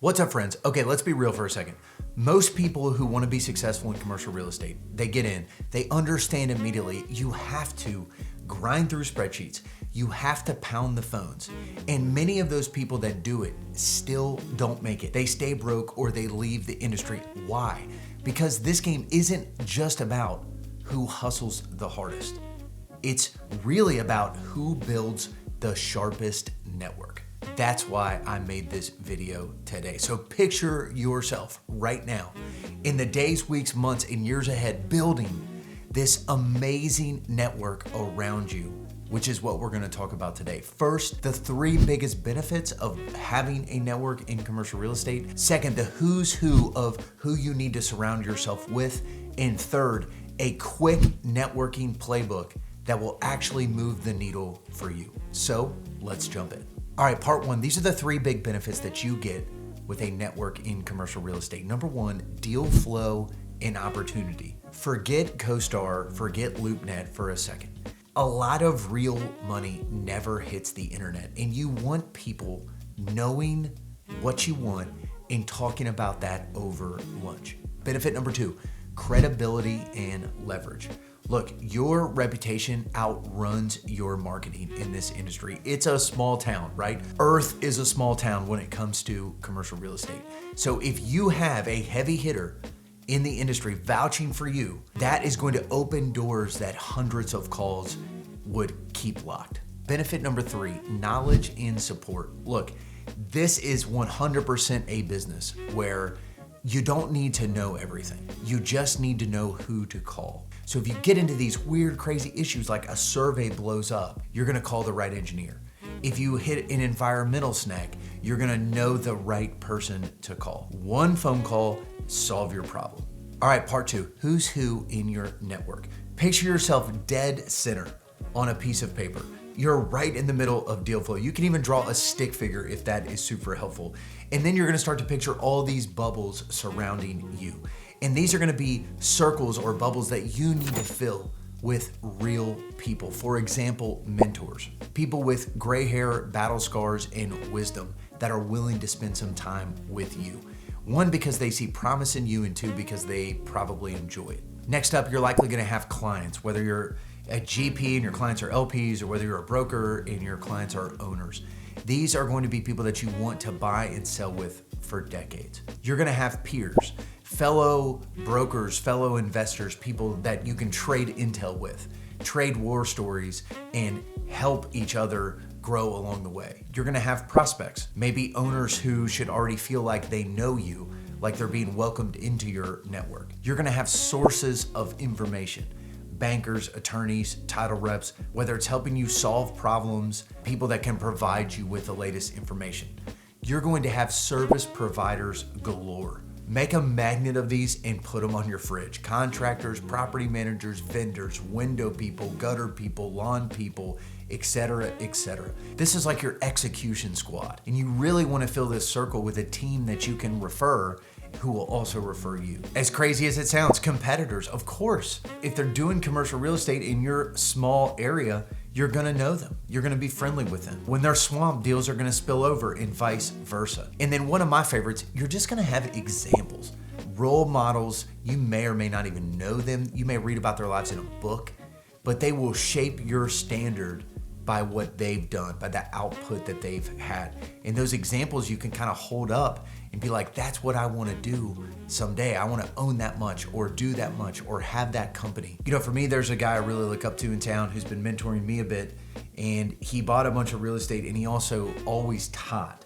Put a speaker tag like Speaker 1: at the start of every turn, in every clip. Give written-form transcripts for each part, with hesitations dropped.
Speaker 1: What's up, friends? Okay, let's be real for a second. Most people who want to be successful in commercial real estate, they get in, they understand immediately you have to grind through spreadsheets, you have to pound the phones. And many of those people that do it still don't make it. They stay broke or they leave the industry. Why? Because this game isn't just about who hustles the hardest. It's really about who builds the sharpest network. That's why I made this video today. So picture yourself right now in the days, weeks, months, and years ahead building this amazing network around you, which is what we're gonna talk about today. First, the 3 biggest benefits of having a network in commercial real estate. Second, the who's who of who you need to surround yourself with. And third, a quick networking playbook that will actually move the needle for you. So let's jump in. All right, part 1, these are the 3 big benefits that you get with a network in commercial real estate. Number 1, deal flow and opportunity. Forget CoStar, forget LoopNet for a second. A lot of real money never hits the internet, and you want people knowing what you want and talking about that over lunch. Benefit number 2, credibility and leverage. Look, your reputation outruns your marketing in this industry. It's a small town, right? Earth is a small town when it comes to commercial real estate. So if you have a heavy hitter in the industry vouching for you, that is going to open doors that hundreds of calls would keep locked. Benefit number 3, knowledge and support. Look, this is 100% a business where you don't need to know everything. You just need to know who to call. So if you get into these weird, crazy issues like a survey blows up, you're gonna call the right engineer. If you hit an environmental snag, you're gonna know the right person to call. One phone call, solve your problem. All right, part 2, who's who in your network. Picture yourself dead center on a piece of paper. You're right in the middle of deal flow. You can even draw a stick figure if that is super helpful. And then you're gonna start to picture all these bubbles surrounding you. And these are gonna be circles or bubbles that you need to fill with real people. For example, mentors. People with gray hair, battle scars, and wisdom that are willing to spend some time with you. 1, because they see promise in you, and 2, because they probably enjoy it. Next up, you're likely gonna have clients, whether you're a GP and your clients are LPs, or whether you're a broker and your clients are owners. These are going to be people that you want to buy and sell with for decades. You're gonna have peers, fellow brokers, fellow investors, people that you can trade intel with, trade war stories, and help each other grow along the way. You're gonna have prospects, maybe owners who should already feel like they know you, like they're being welcomed into your network. You're gonna have sources of information, bankers, attorneys, title reps, whether it's helping you solve problems, people that can provide you with the latest information. You're going to have service providers galore. Make a magnet of these and put them on your fridge. Contractors, property managers, vendors, window people, gutter people, lawn people, etc., etc. This is like your execution squad. And you really want to fill this circle with a team that you can refer who will also refer you. As crazy as it sounds, competitors, of course. If they're doing commercial real estate in your small area, you're gonna know them. You're gonna be friendly with them. When they're swamped, deals are gonna spill over and vice versa. And then one of my favorites, you're just gonna have examples, role models. You may or may not even know them. You may read about their lives in a book, but they will shape your standard by what they've done, by the output that they've had. And those examples you can kind of hold up and be like, that's what I want to do someday. I want to own that much or do that much or have that company. You know, for me, there's a guy I really look up to in town who's been mentoring me a bit, and he bought a bunch of real estate and he also always taught.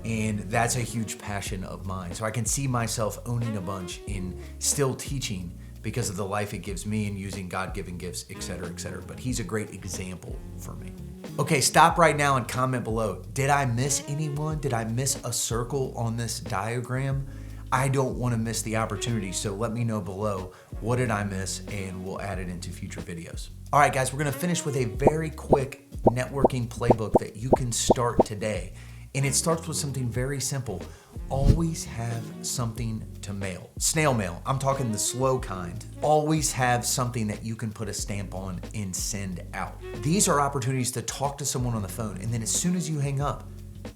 Speaker 1: And that's a huge passion of mine. So I can see myself owning a bunch and still teaching because of the life it gives me and using God-given gifts, etc., etc. But he's a great example for me. Okay, stop right now and comment below. Did I miss anyone? Did I miss a circle on this diagram? I don't want to miss the opportunity, so let me know below what did I miss and we'll add it into future videos. All right, guys, we're gonna finish with a very quick networking playbook that you can start today. And it starts with something very simple. Always have something to mail. Snail mail, I'm talking the slow kind. Always have something that you can put a stamp on and send out. These are opportunities to talk to someone on the phone, and then as soon as you hang up,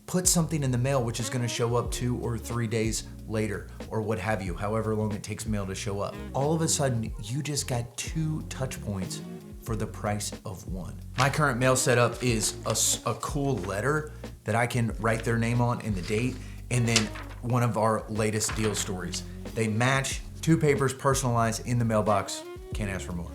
Speaker 1: put something in the mail which is going to show up 2 or 3 days later or what have you, however long it takes mail to show up. All of a sudden, you just got 2 touch points for the price of 1. My current mail setup is a cool letter that I can write their name on and the date, and then one of our latest deal stories. They match, 2 papers personalized in the mailbox. Can't ask for more.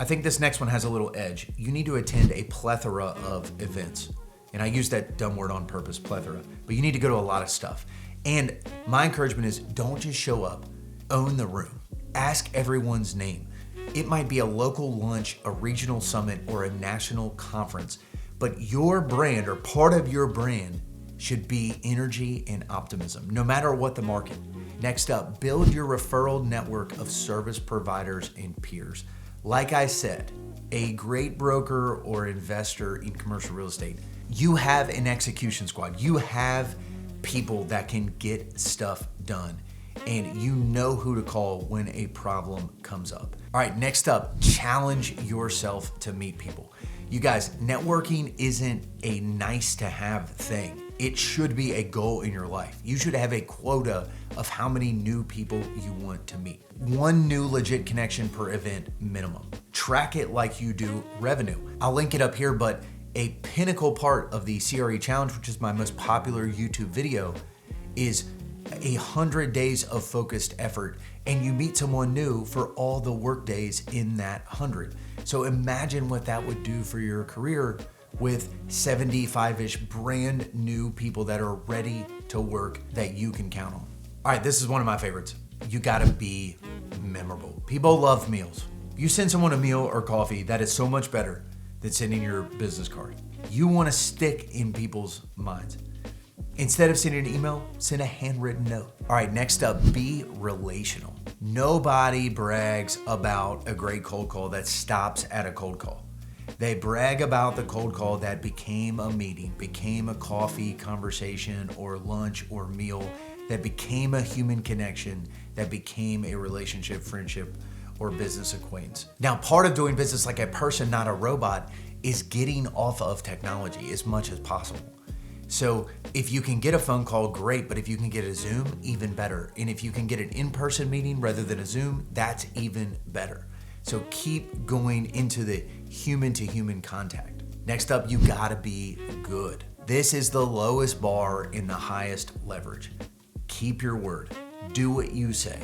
Speaker 1: I think this next one has a little edge. You need to attend a plethora of events. And I use that dumb word on purpose, plethora, but you need to go to a lot of stuff. And my encouragement is don't just show up, own the room. Ask everyone's name. It might be a local lunch, a regional summit, or a national conference, but your brand or part of your brand should be energy and optimism, no matter what the market. Next up, build your referral network of service providers and peers. Like I said, a great broker or investor in commercial real estate, you have an execution squad. You have people that can get stuff done, and you know who to call when a problem comes up. All right, next up, challenge yourself to meet people. You guys, networking isn't a nice to have thing. It should be a goal in your life. You should have a quota of how many new people you want to meet. 1 new legit connection per event minimum. Track it like you do revenue. I'll link it up here, but a pinnacle part of the CRE challenge, which is my most popular YouTube video, is 100 days of focused effort, and you meet someone new for all the work days in that 100. So imagine what that would do for your career with 75-ish brand new people that are ready to work that you can count on. All right, this is one of my favorites. You gotta be memorable. People love meals. You send someone a meal or coffee, that is so much better than sending your business card. You wanna stick in people's minds. Instead of sending an email, send a handwritten note. All right, next up, be relational. Nobody brags about a great cold call that stops at a cold call. They brag about the cold call that became a meeting, became a coffee conversation or lunch or meal, that became a human connection, that became a relationship, friendship, or business acquaintance. Now, part of doing business like a person, not a robot, is getting off of technology as much as possible. So if you can get a phone call, great, but if you can get a Zoom, even better. And if you can get an in-person meeting rather than a Zoom, that's even better. So keep going into the human-to-human contact. Next up, you gotta be good. This is the lowest bar and the highest leverage. Keep your word. Do what you say.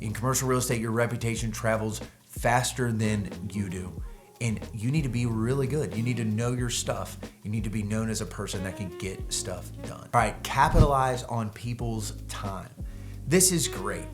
Speaker 1: In commercial real estate, your reputation travels faster than you do. And you need to be really good. You need to know your stuff. You need to be known as a person that can get stuff done. All right, capitalize on people's time. This is great.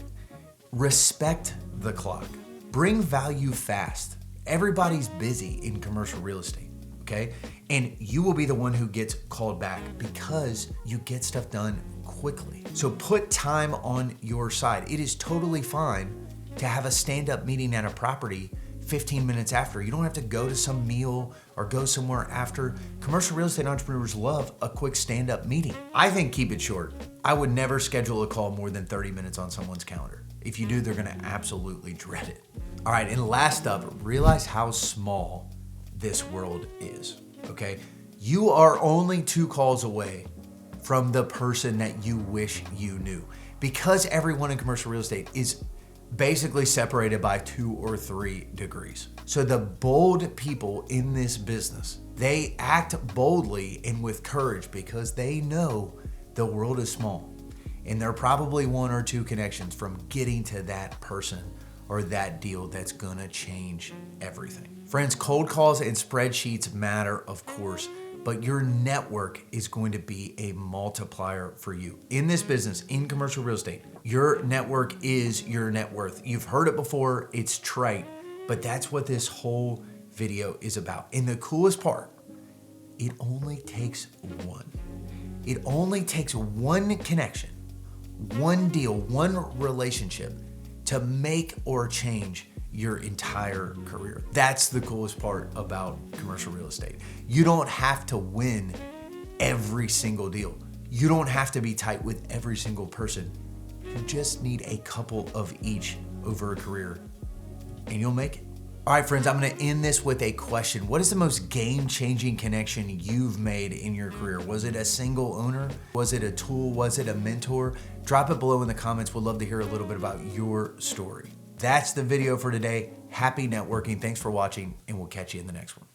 Speaker 1: Respect the clock. Bring value fast. Everybody's busy in commercial real estate, okay? And you will be the one who gets called back because you get stuff done quickly. So put time on your side. It is totally fine to have a stand-up meeting at a property 15 minutes after. You don't have to go to some meal or go somewhere after. Commercial real estate entrepreneurs love a quick stand-up meeting. I think keep it short. I would never schedule a call more than 30 minutes on someone's calendar. If you do, they're gonna absolutely dread it. All right, and last up, realize how small this world is, okay? You are only 2 calls away from the person that you wish you knew. Because everyone in commercial real estate is basically separated by 2 or 3 degrees. So the bold people in this business, they act boldly and with courage because they know the world is small. And they're probably 1 or 2 connections from getting to that person or that deal that's gonna change everything. Friends, cold calls and spreadsheets matter, of course, but your network is going to be a multiplier for you. In this business, in commercial real estate, your network is your net worth. You've heard it before, it's trite, but that's what this whole video is about. And the coolest part, it only takes 1. It only takes 1 connection, 1 deal, 1 relationship to make or change your entire career. That's the coolest part about commercial real estate. You don't have to win every single deal. You don't have to be tight with every single person. You just need a couple of each over a career and you'll make it. All right, friends, I'm gonna end this with a question. What is the most game-changing connection you've made in your career? Was it a single owner? Was it a tool? Was it a mentor? Drop it below in the comments. We'd love to hear a little bit about your story. That's the video for today. Happy networking. Thanks for watching, and we'll catch you in the next one.